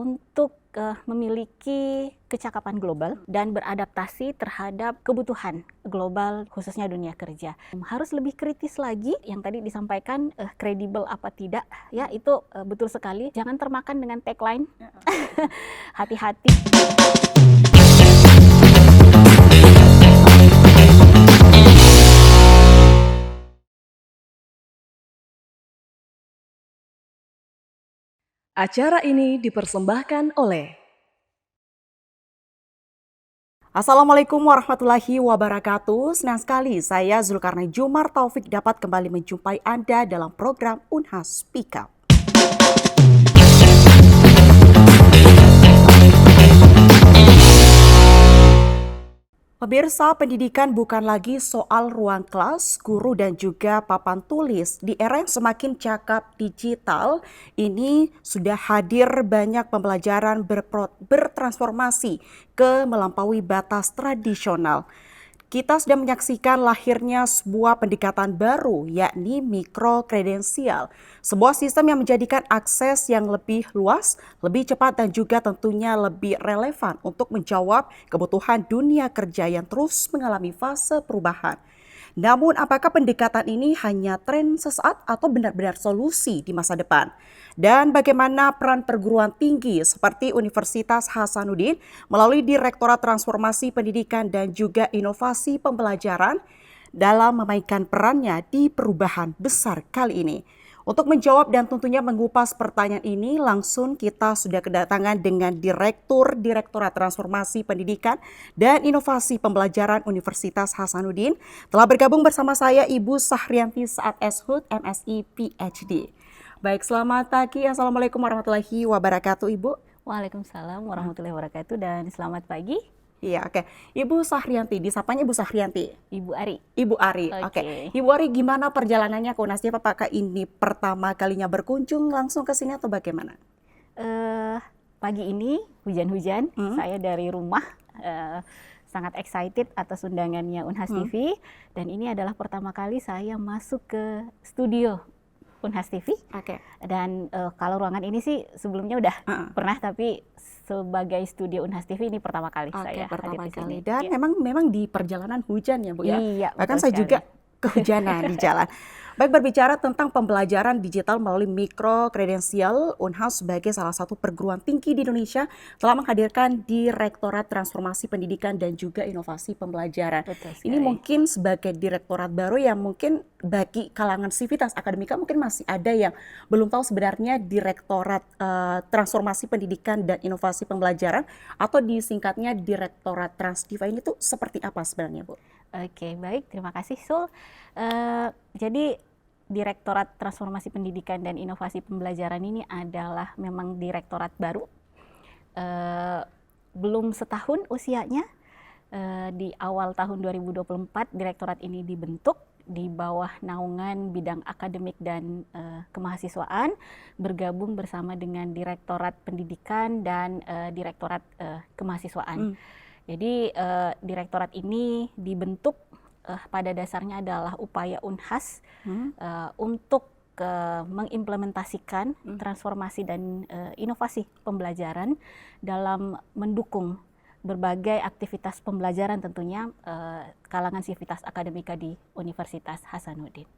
untuk memiliki kecakapan global dan beradaptasi terhadap kebutuhan global khususnya dunia kerja. Harus lebih kritis lagi yang tadi disampaikan kredibel apa tidak ya, itu betul sekali. Jangan termakan dengan tagline hati-hati. Acara ini dipersembahkan oleh Assalamualaikum warahmatullahi wabarakatuh. Senang sekali saya Zulkarnain Jumar Taufik dapat kembali menjumpai Anda dalam program Unhas Speak Up. Pemirsa, pendidikan bukan lagi soal ruang kelas, guru dan juga papan tulis. Di era yang semakin cakap digital, ini sudah hadir banyak pembelajaran bertransformasi ke melampaui batas tradisional. Kita sedang menyaksikan lahirnya sebuah pendekatan baru, yakni mikrokredensial. Sebuah sistem yang menjadikan akses yang lebih luas, lebih cepat dan juga tentunya lebih relevan untuk menjawab kebutuhan dunia kerja yang terus mengalami fase perubahan. Namun apakah pendekatan ini hanya tren sesaat atau benar-benar solusi di masa depan? Dan bagaimana peran perguruan tinggi seperti Universitas Hasanuddin melalui Direktorat Transformasi Pendidikan dan juga Inovasi Pembelajaran dalam memainkan perannya di perubahan besar kali ini? Untuk menjawab dan tentunya mengupas pertanyaan ini, langsung kita sudah kedatangan dengan Direktorat Transformasi Pendidikan dan Inovasi Pembelajaran Universitas Hasanuddin. Telah bergabung bersama saya Ibu Sahrianti Saad Eshud, MSI PhD. Baik, selamat pagi. Assalamualaikum warahmatullahi wabarakatuh, Ibu. Waalaikumsalam warahmatullahi wabarakatuh dan selamat pagi. Iya, oke. Ibu Sahrianti, disapanya Ibu Sahrianti. Ibu Ari. Ibu Ari, oke. Ibu Ari, gimana perjalanannya ke UNASDIP? Apakah ini pertama kalinya berkunjung langsung ke sini atau bagaimana? Pagi ini hujan-hujan, saya dari rumah sangat excited atas undangannya Unhas TV, dan ini adalah pertama kali saya masuk ke studio Unhas TV. Oke. Dan kalau ruangan ini sih sebelumnya udah pernah, tapi sebagai studio Unhas TV ini pertama kali saya pertama hadir di kali. sini. Dan memang di perjalanan hujan ya, Bu ya? Iya, Bahkan betul saya sekali. juga kehujanan di jalan. Baik, berbicara tentang pembelajaran digital melalui mikrokredensial, Unhas sebagai salah satu perguruan tinggi di Indonesia telah menghadirkan Direktorat Transformasi Pendidikan dan juga Inovasi Pembelajaran. Betul sekali. Ini mungkin sebagai direktorat baru yang mungkin bagi kalangan sivitas akademika mungkin masih ada yang belum tahu sebenarnya Direktorat Transformasi Pendidikan dan Inovasi Pembelajaran atau disingkatnya Direktorat Transdiva ini tuh seperti apa sebenarnya, Bu? Oke, baik. Terima kasih, Sul. Jadi Direktorat Transformasi Pendidikan dan Inovasi Pembelajaran ini adalah memang direktorat baru. Belum setahun usianya. Di awal tahun 2024 direktorat ini dibentuk di bawah naungan bidang akademik dan kemahasiswaan, bergabung bersama dengan Direktorat Pendidikan dan Direktorat Kemahasiswaan. Jadi direktorat ini dibentuk pada dasarnya adalah upaya Unhas untuk mengimplementasikan transformasi dan inovasi pembelajaran dalam mendukung berbagai aktivitas pembelajaran tentunya kalangan sivitas akademika di Universitas Hasanuddin.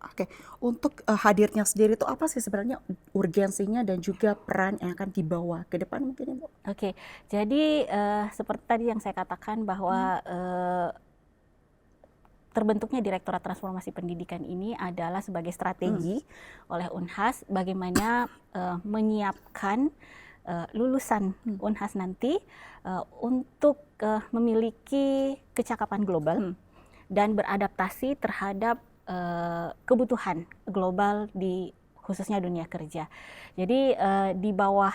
Oke, untuk hadirnya sendiri itu apa sih sebenarnya urgensinya dan juga peran yang akan dibawa ke depan mungkin, Ibu? Oke, jadi seperti tadi yang saya katakan bahwa terbentuknya Direktorat Transformasi Pendidikan ini adalah sebagai strategi oleh Unhas bagaimana menyiapkan lulusan Unhas nanti untuk memiliki kecakapan global dan beradaptasi terhadap kebutuhan global di khususnya dunia kerja. Jadi di bawah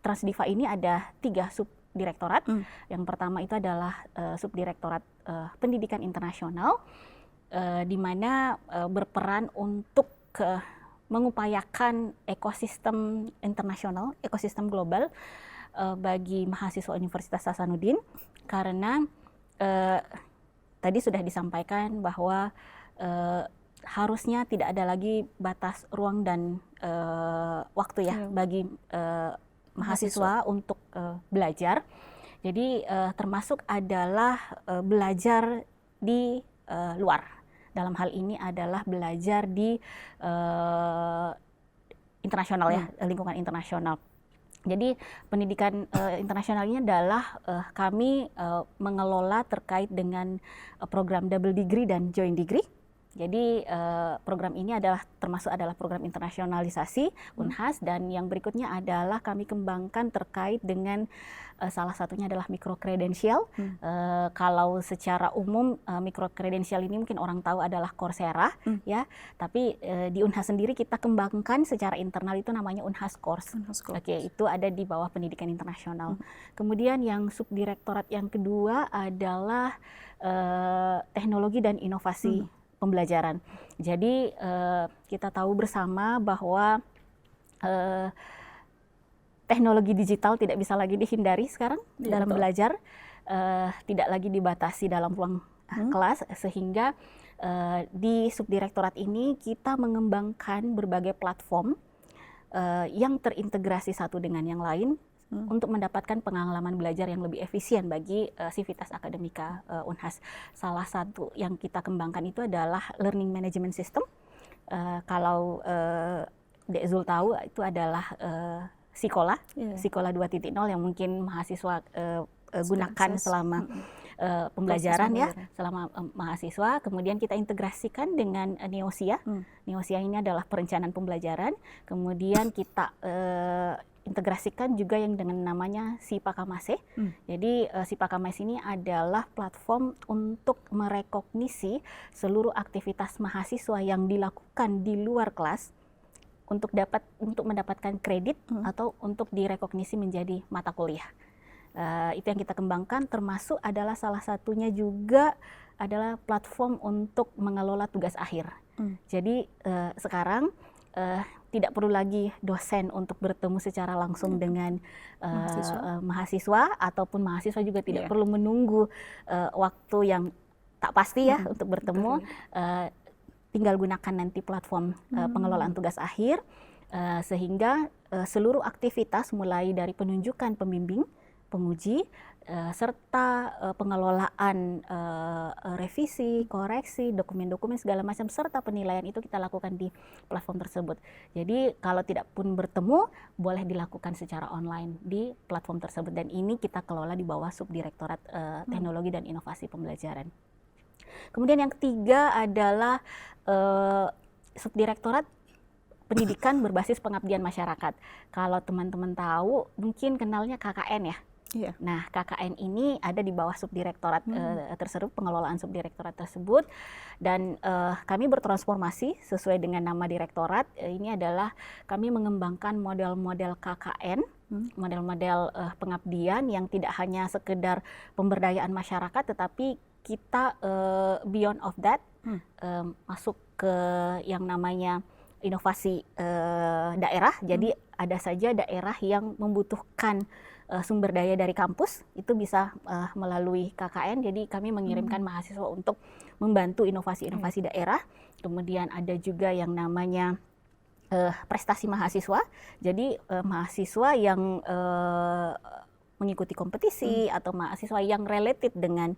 Transdiva ini ada 3 subdirektorat. Yang pertama itu adalah subdirektorat pendidikan internasional, di mana berperan untuk mengupayakan ekosistem internasional, ekosistem global bagi mahasiswa Universitas Hasanuddin, karena tadi sudah disampaikan bahwa harusnya tidak ada lagi batas ruang dan waktu ya bagi mahasiswa untuk belajar. Jadi termasuk adalah belajar di luar. Dalam hal ini adalah belajar di internasional ya, lingkungan internasional. Jadi pendidikan internasional ini adalah kami mengelola terkait dengan program double degree dan joint degree. Jadi program ini termasuk adalah program internasionalisasi Unhas, dan yang berikutnya adalah kami kembangkan terkait dengan salah satunya adalah micro credential. Kalau secara umum micro credential ini mungkin orang tahu adalah Coursera ya, tapi di Unhas sendiri kita kembangkan secara internal itu namanya Unhas Course. Oke, itu ada di bawah pendidikan internasional. Kemudian yang subdirektorat yang kedua adalah teknologi dan inovasi pembelajaran. Jadi kita tahu bersama bahwa teknologi digital tidak bisa lagi dihindari sekarang dalam belajar, tidak lagi dibatasi dalam ruang kelas, sehingga di subdirektorat ini kita mengembangkan berbagai platform yang terintegrasi satu dengan yang lain untuk mendapatkan pengalaman belajar yang lebih efisien bagi Civitas Akademika Unhas. Salah satu yang kita kembangkan itu adalah Learning Management System. Kalau Dek Zul tahu, itu adalah Sikola, Sikola 2.0 yang mungkin mahasiswa gunakan selama pembelajaran ya, selama mahasiswa. Kemudian kita integrasikan dengan Neosia. Neosia ini adalah perencanaan pembelajaran. Kemudian kita integrasikan juga yang dengan namanya Sipakamase. Jadi Sipakamase ini adalah platform untuk merekognisi seluruh aktivitas mahasiswa yang dilakukan di luar kelas untuk mendapatkan kredit atau untuk direkognisi menjadi mata kuliah. Itu yang kita kembangkan, termasuk adalah salah satunya juga adalah platform untuk mengelola tugas akhir. Jadi sekarang tidak perlu lagi dosen untuk bertemu secara langsung dengan mahasiswa, ataupun mahasiswa juga tidak perlu menunggu waktu yang tak pasti ya untuk bertemu. Tinggal gunakan nanti platform pengelolaan tugas akhir, sehingga seluruh aktivitas mulai dari penunjukan pembimbing, penguji, serta pengelolaan revisi, koreksi, dokumen-dokumen segala macam, serta penilaian itu kita lakukan di platform tersebut. Jadi kalau tidak pun bertemu, boleh dilakukan secara online di platform tersebut, dan ini kita kelola di bawah Subdirektorat Teknologi dan Inovasi Pembelajaran. Kemudian yang ketiga adalah Subdirektorat Pendidikan Berbasis Pengabdian Masyarakat. Kalau teman-teman tahu, mungkin kenalnya KKN ya. Nah, KKN ini ada di bawah subdirektorat tersebut, pengelolaan subdirektorat tersebut, dan kami bertransformasi sesuai dengan nama direktorat. Ini adalah kami mengembangkan model-model KKN, model-model pengabdian yang tidak hanya sekedar pemberdayaan masyarakat, tetapi kita beyond of that, masuk ke yang namanya inovasi daerah. Jadi ada saja daerah yang membutuhkan sumber daya dari kampus, itu bisa melalui KKN. Jadi kami mengirimkan mahasiswa untuk membantu inovasi-inovasi daerah. Kemudian ada juga yang namanya prestasi mahasiswa. Jadi mahasiswa yang mengikuti kompetisi atau mahasiswa yang related dengan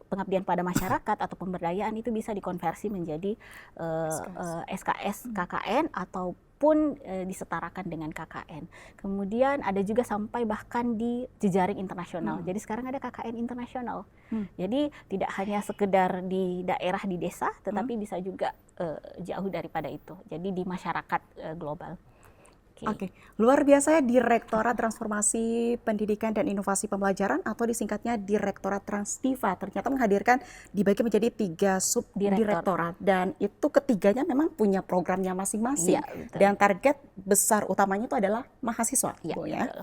pengabdian pada masyarakat atau pemberdayaan, itu bisa dikonversi menjadi SKS KKN ataupun disetarakan dengan KKN. Kemudian ada juga sampai bahkan di jejaring internasional. Jadi sekarang ada KKN internasional. Jadi tidak hanya sekedar di daerah, di desa, tetapi bisa juga jauh daripada itu. Jadi di masyarakat global. Oke, luar biasa ya, Direktorat Transformasi Pendidikan dan Inovasi Pembelajaran atau disingkatnya Direktorat Transdiva ternyata menghadirkan dibagi menjadi 3 subdirektorat, dan itu ketiganya memang punya programnya masing-masing, dan target besar utamanya itu adalah mahasiswa, Bu, ya.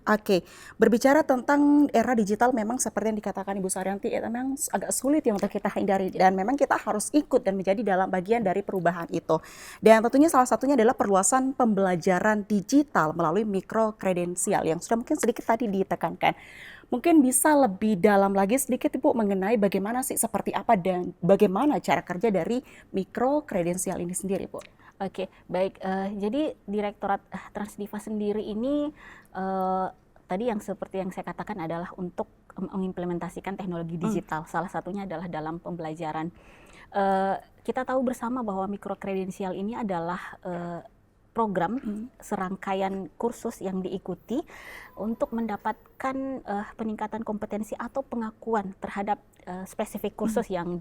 Oke, berbicara tentang era digital, memang seperti yang dikatakan Ibu Saryanti, memang agak sulit ya untuk kita hindari, dan memang kita harus ikut dan menjadi dalam bagian dari perubahan itu. Dan tentunya salah satunya adalah perluasan pembelajaran digital melalui micro kredensial yang sudah mungkin sedikit tadi ditekankan. Mungkin bisa lebih dalam lagi sedikit Ibu mengenai bagaimana sih, seperti apa dan bagaimana cara kerja dari micro kredensial ini sendiri, Bu? Oke, baik. Jadi Direktorat Transdiva sendiri ini tadi yang seperti yang saya katakan adalah untuk mengimplementasikan teknologi digital. Salah satunya adalah dalam pembelajaran. Kita tahu bersama bahwa mikrokredensial ini adalah program serangkaian kursus yang diikuti untuk mendapatkan peningkatan kompetensi atau pengakuan terhadap spesifik kursus yang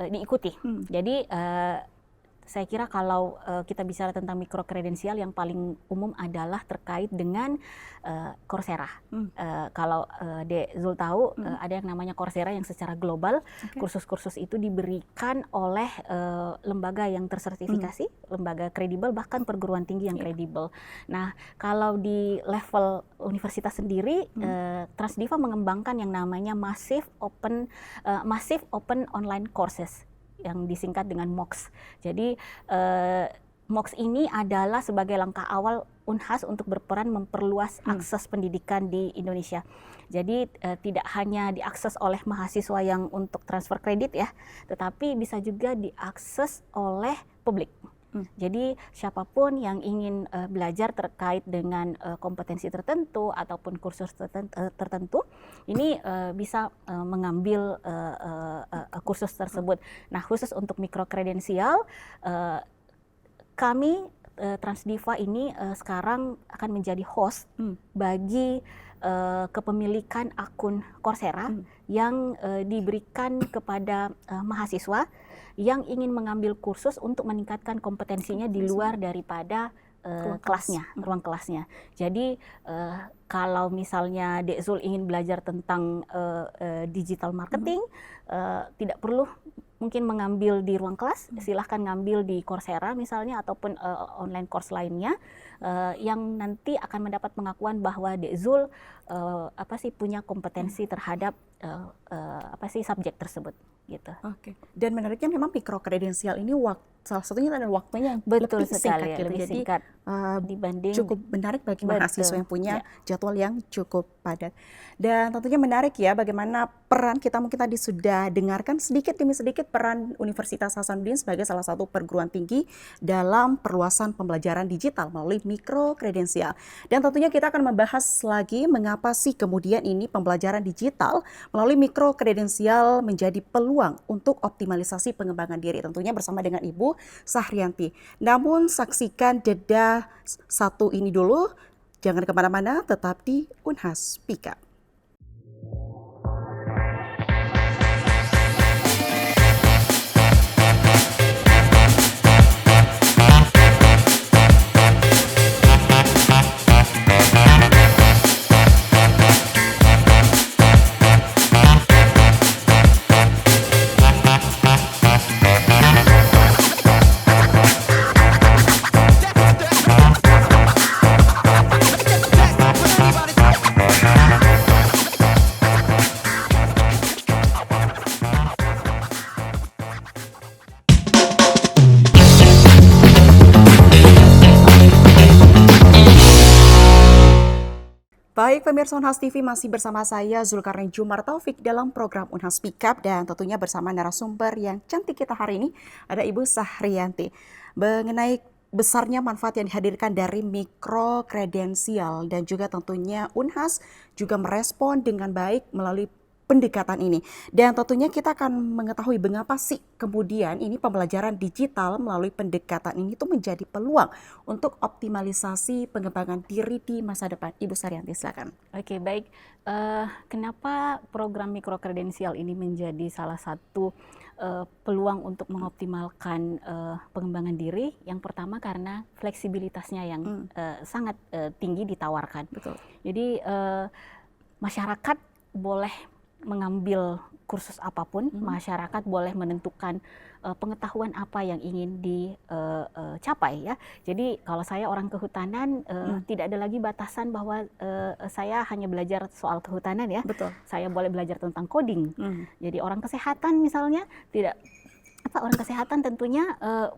diikuti. Jadi saya kira kalau kita bicara tentang mikrokredensial yang paling umum adalah terkait dengan Coursera. Kalau Dek Zul tahu ada yang namanya Coursera yang secara global kursus-kursus itu diberikan oleh lembaga yang tersertifikasi, lembaga kredibel, bahkan perguruan tinggi yang kredibel. Nah, kalau di level universitas sendiri, Transdiva mengembangkan yang namanya Massive Open Online Courses, yang disingkat dengan MOOCs. Jadi MOOCs ini adalah sebagai langkah awal Unhas untuk berperan memperluas akses pendidikan di Indonesia. Jadi tidak hanya diakses oleh mahasiswa yang untuk transfer kredit ya, tetapi bisa juga diakses oleh publik. Jadi siapapun yang ingin belajar terkait dengan kompetensi tertentu ataupun kursus tertentu, ini bisa mengambil kursus tersebut. Nah, khusus untuk mikrokredensial, kami Transdiva ini sekarang akan menjadi host bagi kepemilikan akun Coursera yang diberikan kepada mahasiswa yang ingin mengambil kursus untuk meningkatkan kompetensinya di luar daripada ruang kelasnya. Jadi kalau misalnya Dek Zul ingin belajar tentang digital marketing, tidak perlu mungkin mengambil di ruang kelas, silahkan ngambil di Coursera misalnya ataupun online course lainnya yang nanti akan mendapat pengakuan bahwa Dek Zul punya kompetensi terhadap subjek tersebut gitu. Oke. Dan menariknya memang mikrokredensial ini salah satunya adalah waktunya yang Betul lebih sekali, singkat gitu. lebih Jadi singkat dibanding cukup menarik bagi mahasiswa yang punya jadwal yang cukup padat. Dan tentunya menarik ya bagaimana peran kita, mungkin tadi sudah dengarkan sedikit demi sedikit peran Universitas Hasanuddin sebagai salah satu perguruan tinggi dalam perluasan pembelajaran digital melalui mikrokredensial. Dan tentunya kita akan membahas lagi mengapa sih kemudian ini pembelajaran digital melalui mikrokredensial menjadi peluang untuk optimalisasi pengembangan diri. Tentunya bersama dengan Ibu Sahrianti. Namun saksikan jeda satu ini dulu. Jangan kemana-mana, tetap di Unhas Speak Up. Baik, pemirsa Unhas TV, masih bersama saya Zulkarnain Jumar Taufik dalam program Unhas Speak Up, dan tentunya bersama narasumber yang cantik kita hari ini ada Ibu Sahrianti mengenai besarnya manfaat yang dihadirkan dari mikrokredensial, dan juga tentunya Unhas juga merespon dengan baik melalui pendekatan ini. Dan tentunya kita akan mengetahui mengapa sih kemudian ini pembelajaran digital melalui pendekatan ini itu menjadi peluang untuk optimalisasi pengembangan diri di masa depan. Ibu Sahrianti, silakan. Oke, baik. Kenapa program mikrokredensial ini menjadi salah satu peluang untuk mengoptimalkan pengembangan diri? Yang pertama karena fleksibilitasnya yang sangat tinggi ditawarkan. Betul. Jadi masyarakat boleh mengambil kursus apapun, masyarakat boleh menentukan pengetahuan apa yang ingin dicapai ya. Jadi kalau saya orang kehutanan, tidak ada lagi batasan bahwa saya hanya belajar soal kehutanan ya. Betul. Saya boleh belajar tentang coding. Jadi orang kesehatan misalnya tidak orang kesehatan tentunya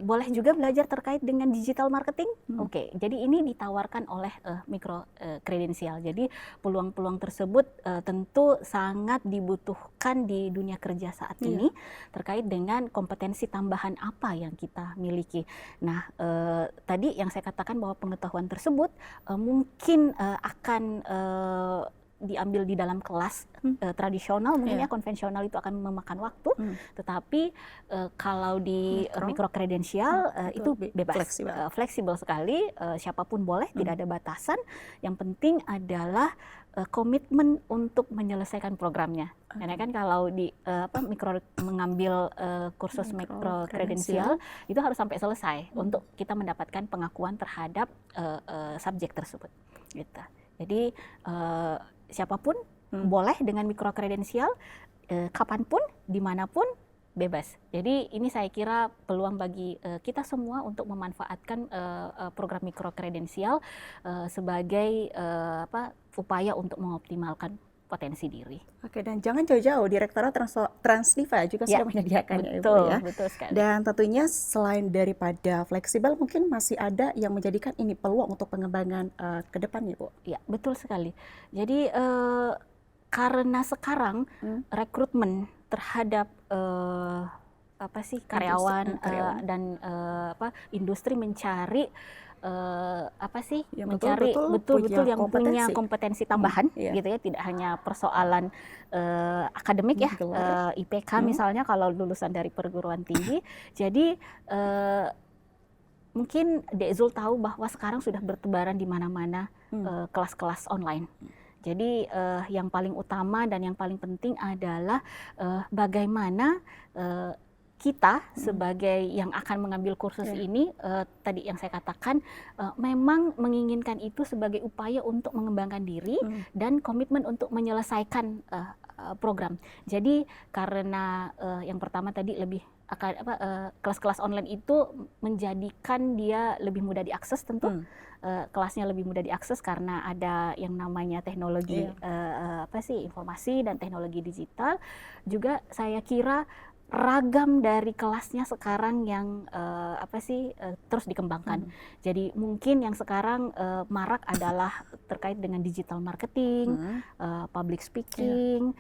boleh juga belajar terkait dengan digital marketing. Oke, jadi ini ditawarkan oleh mikro kredensial. Jadi peluang-peluang tersebut tentu sangat dibutuhkan di dunia kerja saat ini terkait dengan kompetensi tambahan apa yang kita miliki. Nah, tadi yang saya katakan bahwa pengetahuan tersebut mungkin akan diambil di dalam kelas tradisional, mungkin ya konvensional itu akan memakan waktu, tetapi kalau di mikro kredensial itu bebas, fleksibel sekali, siapapun boleh, tidak ada batasan. Yang penting adalah komitmen untuk menyelesaikan programnya. Karena kan kalau di mengambil kursus mikro kredensial itu harus sampai selesai untuk kita mendapatkan pengakuan terhadap subjek tersebut. Gitu. Jadi siapapun boleh dengan mikro kredensial, kapanpun, dimanapun, bebas. Jadi ini saya kira peluang bagi kita semua untuk memanfaatkan program mikro kredensial sebagai upaya untuk mengoptimalkan potensi diri. Oke, dan jangan jauh-jauh, Direktorat Transdiva juga sudah menyediakannya, betul, Ibu ya. Betul sekali. Dan tentunya selain daripada fleksibel, mungkin masih ada yang menjadikan ini peluang untuk pengembangan ke depannya, Bu. Ya, betul sekali. Jadi karena sekarang rekrutmen terhadap karyawan dan industri mencari mencari betul-betul yang punya kompetensi tambahan gitu ya, tidak hanya persoalan akademik ya, IPK misalnya kalau lulusan dari perguruan tinggi. Jadi mungkin Dek Zul tahu bahwa sekarang sudah bertebaran di mana-mana kelas-kelas online. Jadi yang paling utama dan yang paling penting adalah bagaimana kita sebagai yang akan mengambil kursus ini, tadi yang saya katakan, memang menginginkan itu sebagai upaya untuk mengembangkan diri dan komitmen untuk menyelesaikan program. Jadi karena yang pertama tadi lebih kelas-kelas online itu menjadikan dia lebih mudah diakses tentu. Kelasnya lebih mudah diakses karena ada yang namanya teknologi informasi dan teknologi digital. Juga saya kira ragam dari kelasnya sekarang yang terus dikembangkan. Jadi mungkin yang sekarang marak adalah terkait dengan digital marketing, public speaking,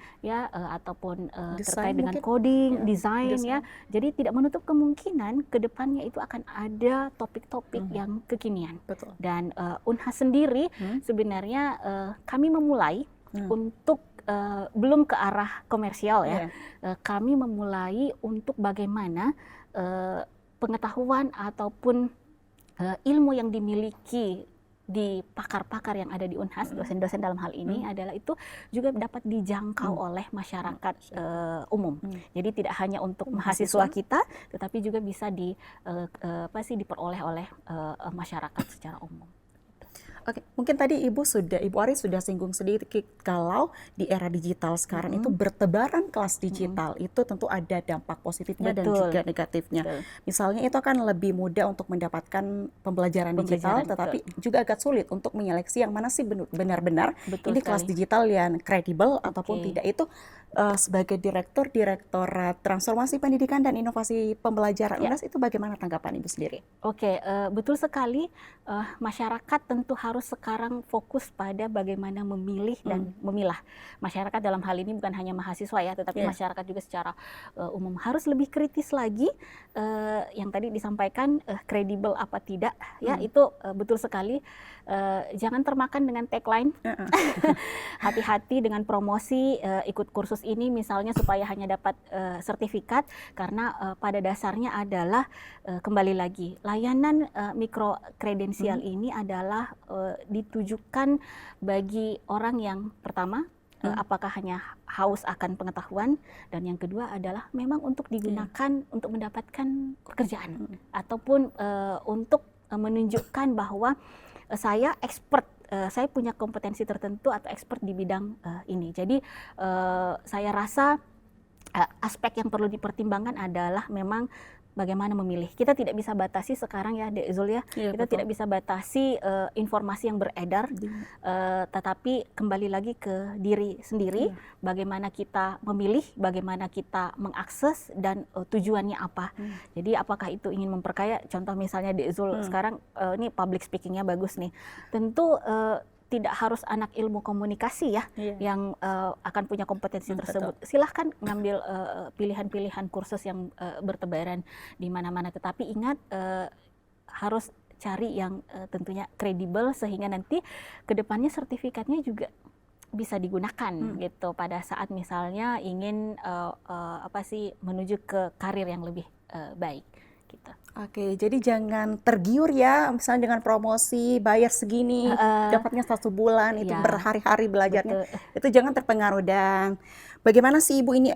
ataupun terkait dengan coding, desain ya. Jadi tidak menutup kemungkinan ke depannya itu akan ada topik-topik yang kekinian. Betul. Dan Unhas sendiri sebenarnya kami memulai untuk belum ke arah komersial ya. Kami memulai untuk bagaimana pengetahuan ataupun ilmu yang dimiliki di pakar-pakar yang ada di Unhas, dosen-dosen dalam hal ini adalah itu juga dapat dijangkau oleh masyarakat umum. Jadi tidak hanya untuk mahasiswa kita, tetapi juga bisa diperoleh oleh masyarakat secara umum. Oke, mungkin tadi Ibu Aris sudah singgung sedikit kalau di era digital sekarang itu bertebaran kelas digital itu tentu ada dampak positifnya dan juga negatifnya. Misalnya itu akan lebih mudah untuk mendapatkan pembelajaran digital, tetapi juga agak sulit untuk menyeleksi yang mana sih benar-benar ini kelas digital yang kredibel ataupun tidak. Itu sebagai Direktorat Transformasi Pendidikan dan Inovasi Pembelajaran UNAS itu bagaimana tanggapan Ibu sendiri? Oke, betul sekali. Masyarakat tentu harus sekarang fokus pada bagaimana memilih dan memilah. Masyarakat dalam hal ini bukan hanya mahasiswa ya, tetapi masyarakat juga secara umum harus lebih kritis lagi. Yang tadi disampaikan kredibel apa tidak, ya itu betul sekali. Jangan termakan dengan tagline. Hati-hati dengan promosi ikut kursus ini misalnya supaya hanya dapat sertifikat, karena pada dasarnya adalah kembali lagi layanan mikro kredensial ini adalah ditujukan bagi orang yang pertama apakah hanya haus akan pengetahuan, dan yang kedua adalah memang untuk digunakan untuk mendapatkan pekerjaan ataupun untuk menunjukkan bahwa saya expert, saya punya kompetensi tertentu atau expert di bidang ini. Jadi saya rasa aspek yang perlu dipertimbangkan adalah memang bagaimana memilih. Kita tidak bisa batasi sekarang ya, Dek Zul ya. Iya, Kita betul. tidak bisa batasi informasi yang beredar, tetapi kembali lagi ke diri sendiri, Iya. bagaimana kita memilih, bagaimana kita mengakses, dan tujuannya apa. Jadi apakah itu ingin memperkaya, contoh misalnya Dek Zul sekarang ini public speakingnya bagus nih. Tentu tidak harus anak ilmu komunikasi ya yang akan punya kompetensi tersebut. Silahkan ngambil pilihan-pilihan kursus yang bertebaran di mana-mana. Tetapi ingat harus cari yang tentunya kredibel sehingga nanti kedepannya sertifikatnya juga bisa digunakan gitu pada saat misalnya ingin menuju ke karir yang lebih baik gitu. Oke, jadi jangan tergiur ya, misalnya dengan promosi bayar segini, dapatnya 1 bulan, itu Iya. berhari-hari belajarnya, Betul. itu jangan terpengaruh. Dan bagaimana sih Ibu ini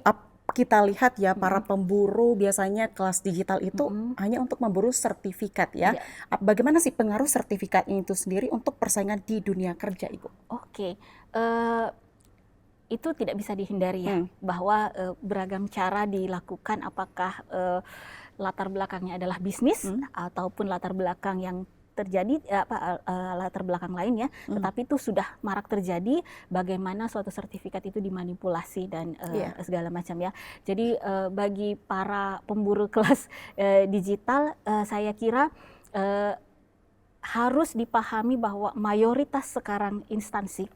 kita lihat ya, para pemburu biasanya kelas digital itu hanya untuk memburu sertifikat ya. Iya. Bagaimana sih pengaruh sertifikat ini itu sendiri untuk persaingan di dunia kerja, Ibu? Oke, itu tidak bisa dihindari ya, bahwa beragam cara dilakukan, apakah latar belakangnya adalah bisnis ataupun latar belakang yang terjadi latar belakang lain ya, tetapi itu sudah marak terjadi bagaimana suatu sertifikat itu dimanipulasi dan segala macam ya. Jadi bagi para pemburu kelas digital, saya kira harus dipahami bahwa mayoritas sekarang instansi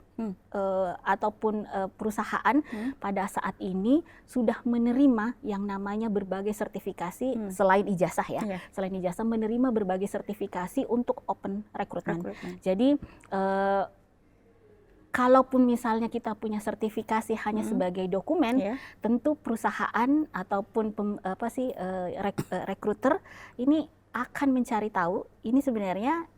ataupun perusahaan pada saat ini sudah menerima yang namanya berbagai sertifikasi selain ijazah ya. Selain ijazah menerima berbagai sertifikasi untuk open recruitment. Jadi kalaupun misalnya kita punya sertifikasi hanya sebagai dokumen, tentu perusahaan ataupun recruiter ini akan mencari tahu ini sebenarnya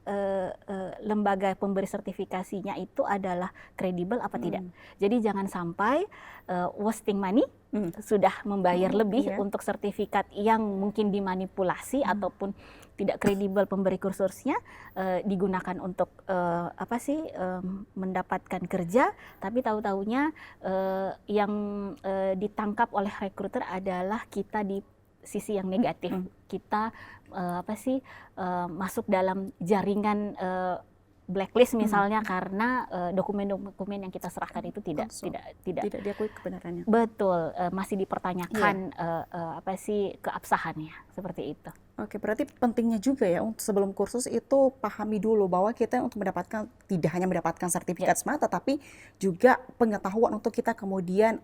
lembaga pemberi sertifikasinya itu adalah kredibel apa tidak. Jadi jangan sampai wasting money, sudah membayar lebih untuk sertifikat yang mungkin dimanipulasi ataupun tidak kredibel pemberi kursusnya, digunakan untuk mendapatkan kerja, tapi tahu-taunya yang ditangkap oleh recruiter adalah kita di sisi yang negatif. Kita masuk dalam jaringan blacklist misalnya karena dokumen-dokumen yang kita serahkan itu tidak diakui kebenarannya. Betul, masih dipertanyakan keabsahannya seperti itu. Oke, berarti pentingnya juga ya untuk sebelum kursus itu pahami dulu bahwa kita untuk mendapatkan, tidak hanya mendapatkan sertifikat semata, tapi juga pengetahuan untuk kita kemudian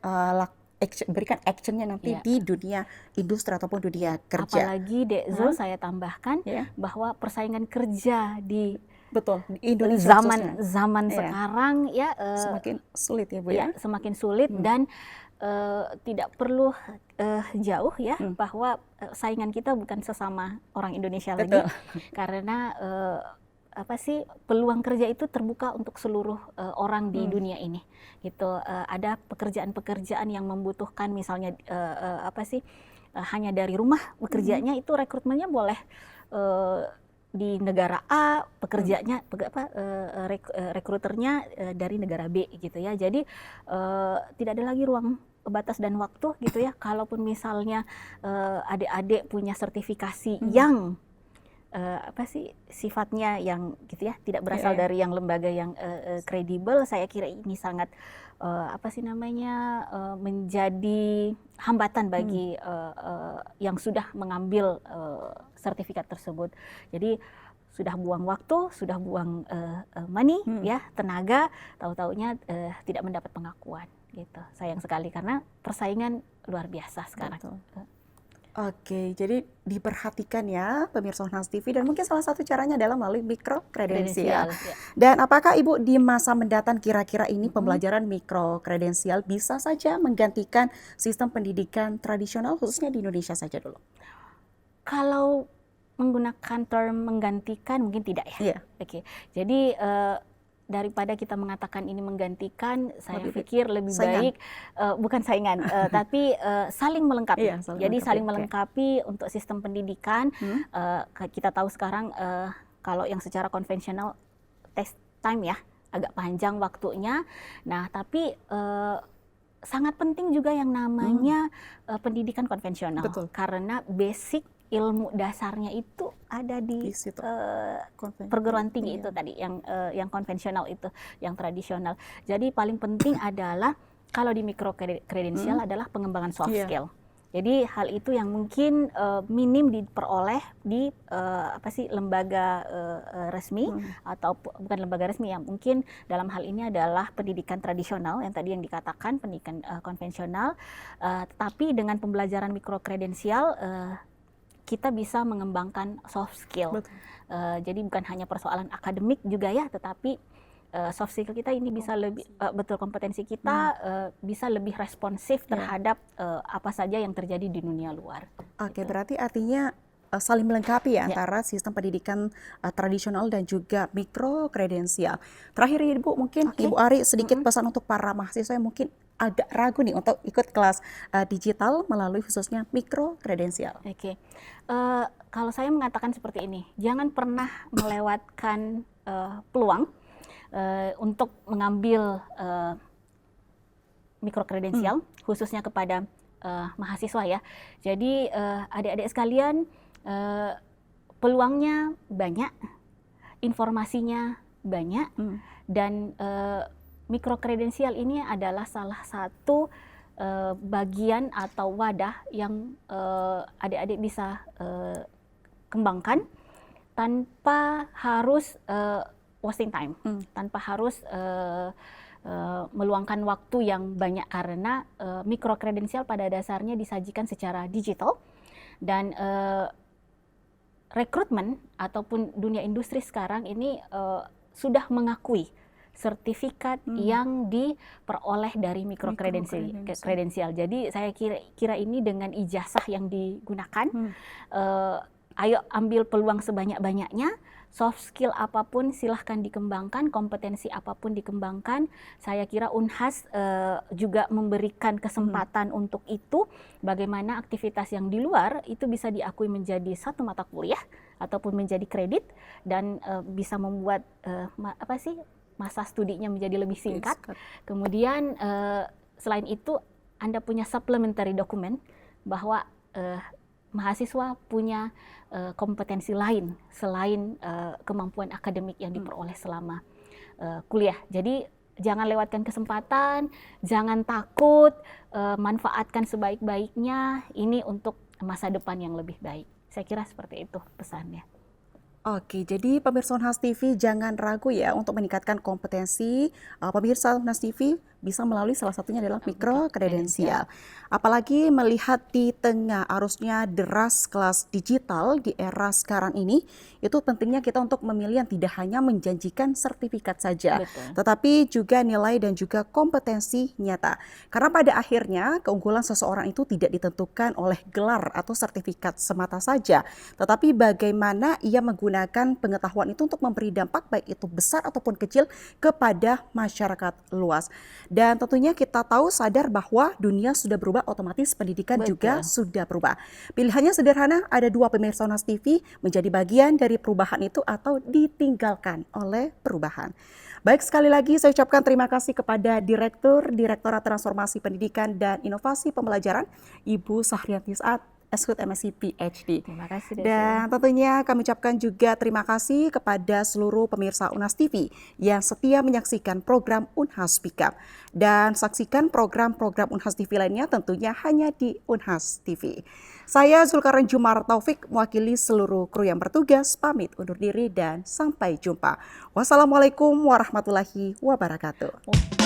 berikan actionnya nanti di dunia industri ataupun dunia kerja. Apalagi Dek Zul, saya tambahkan bahwa persaingan kerja di Indonesia zaman sekarang ya semakin sulit ya Bu ya. Semakin sulit dan tidak perlu jauh ya bahwa saingan kita bukan sesama orang Indonesia lagi, karena peluang kerja itu terbuka untuk seluruh orang di dunia ini gitu. Ada pekerjaan-pekerjaan yang membutuhkan misalnya hanya dari rumah bekerjanya, itu rekrutmennya boleh di negara A, pekerjanya rekruternya dari negara B gitu ya. Jadi tidak ada lagi ruang batas dan waktu gitu ya. Kalaupun misalnya adik-adik punya sertifikasi yang sifatnya yang gitu ya, tidak berasal dari yang lembaga yang kredibel, saya kira ini sangat menjadi hambatan bagi yang sudah mengambil sertifikat tersebut. Jadi sudah buang waktu, sudah buang money ya, tenaga, tahu-taunya tidak mendapat pengakuan gitu. Sayang sekali karena persaingan luar biasa sekarang. Oke, jadi diperhatikan ya pemirsa Honans TV, dan mungkin salah satu caranya adalah melalui mikro kredensial. Dan apakah Ibu di masa mendatang kira-kira ini pembelajaran mikro kredensial bisa saja menggantikan sistem pendidikan tradisional khususnya di Indonesia saja dulu? Kalau menggunakan term menggantikan mungkin tidak ya. Oke. Jadi daripada kita mengatakan ini menggantikan, saya pikir lebih baik bukan saingan, tapi saling melengkapi. Jadi saling melengkapi untuk sistem pendidikan. Kita tahu sekarang kalau yang secara konvensional test time ya agak panjang waktunya. Nah, tapi sangat penting juga yang namanya pendidikan konvensional, karena basic ilmu dasarnya itu ada di Di situ. perguruan tinggi Iya. itu tadi, yang konvensional itu, yang tradisional. Jadi paling penting adalah kalau di micro kredensial adalah pengembangan soft Iya. skill. Jadi hal itu yang mungkin minim diperoleh di lembaga resmi atau bukan lembaga resmi ya, mungkin dalam hal ini adalah pendidikan tradisional yang tadi yang dikatakan pendidikan konvensional, tetapi dengan pembelajaran mikro kredensial kita bisa mengembangkan soft skill. Betul. Jadi bukan hanya persoalan akademik juga ya, tetapi soft skill kita ini bisa lebih kompetensi kita bisa lebih responsif terhadap apa saja yang terjadi di dunia luar. Oke, berarti artinya saling melengkapi ya Ya. antara sistem pendidikan tradisional dan juga mikro kredensial. Terakhir Ibu, mungkin Oke. Ibu Ari sedikit pesan untuk para mahasiswa yang mungkin agak ragu nih untuk ikut kelas digital melalui khususnya mikro kredensial. Oke. Kalau saya mengatakan seperti ini, jangan pernah melewatkan peluang untuk mengambil mikro kredensial, khususnya kepada mahasiswa ya. Jadi adik-adik sekalian, peluangnya banyak, informasinya banyak, dan mikro kredensial ini adalah salah satu bagian atau wadah yang adik-adik bisa kembangkan tanpa harus wasting time, tanpa harus meluangkan waktu yang banyak, karena mikro kredensial pada dasarnya disajikan secara digital, dan rekrutmen ataupun dunia industri sekarang ini sudah mengakui sertifikat yang diperoleh dari mikro kredensial. Jadi saya kira ini dengan ijazah yang digunakan, ayo ambil peluang sebanyak-banyaknya. Soft skill apapun silahkan dikembangkan, kompetensi apapun dikembangkan. Saya kira Unhas juga memberikan kesempatan untuk itu. Bagaimana aktivitas yang di luar itu bisa diakui menjadi satu mata kuliah ataupun menjadi kredit, dan bisa membuat masa studinya menjadi lebih singkat. Kemudian selain itu Anda punya supplementary dokumen bahwa mahasiswa punya kompetensi lain selain kemampuan akademik yang diperoleh selama kuliah. Jadi jangan lewatkan kesempatan, jangan takut, manfaatkan sebaik-baiknya ini untuk masa depan yang lebih baik. Saya kira seperti itu pesannya. Oke, jadi pemirsa Unhas TV jangan ragu ya untuk meningkatkan kompetensi. Pemirsa Unhas TV bisa melalui salah satunya adalah mikro kredensial. Apalagi melihat di tengah arusnya deras kelas digital di era sekarang ini, itu pentingnya kita untuk memilih yang tidak hanya menjanjikan sertifikat saja, tetapi juga nilai dan juga kompetensi nyata. Karena pada akhirnya keunggulan seseorang itu tidak ditentukan oleh gelar atau sertifikat semata saja, tetapi bagaimana ia menggunakan pengetahuan itu untuk memberi dampak baik itu besar ataupun kecil kepada masyarakat luas. Dan tentunya kita tahu sadar bahwa dunia sudah berubah, otomatis pendidikan juga sudah berubah. Pilihannya sederhana, ada dua, pemirsa Unhas TV, menjadi bagian dari perubahan itu atau ditinggalkan oleh perubahan. Baik, sekali lagi saya ucapkan terima kasih kepada Direktorat Transformasi Pendidikan dan Inovasi Pembelajaran, Ibu Sahriyanti Saad, Eskut MSc PhD. Terima kasih. Dan tentunya kami ucapkan juga terima kasih kepada seluruh pemirsa Unhas TV yang setia menyaksikan program Unhas Speak Up. Dan saksikan program-program Unhas TV lainnya tentunya hanya di Unhas TV. Saya Zulkarnain Jumar Taufik mewakili seluruh kru yang bertugas pamit undur diri dan sampai jumpa. Wassalamualaikum warahmatullahi wabarakatuh.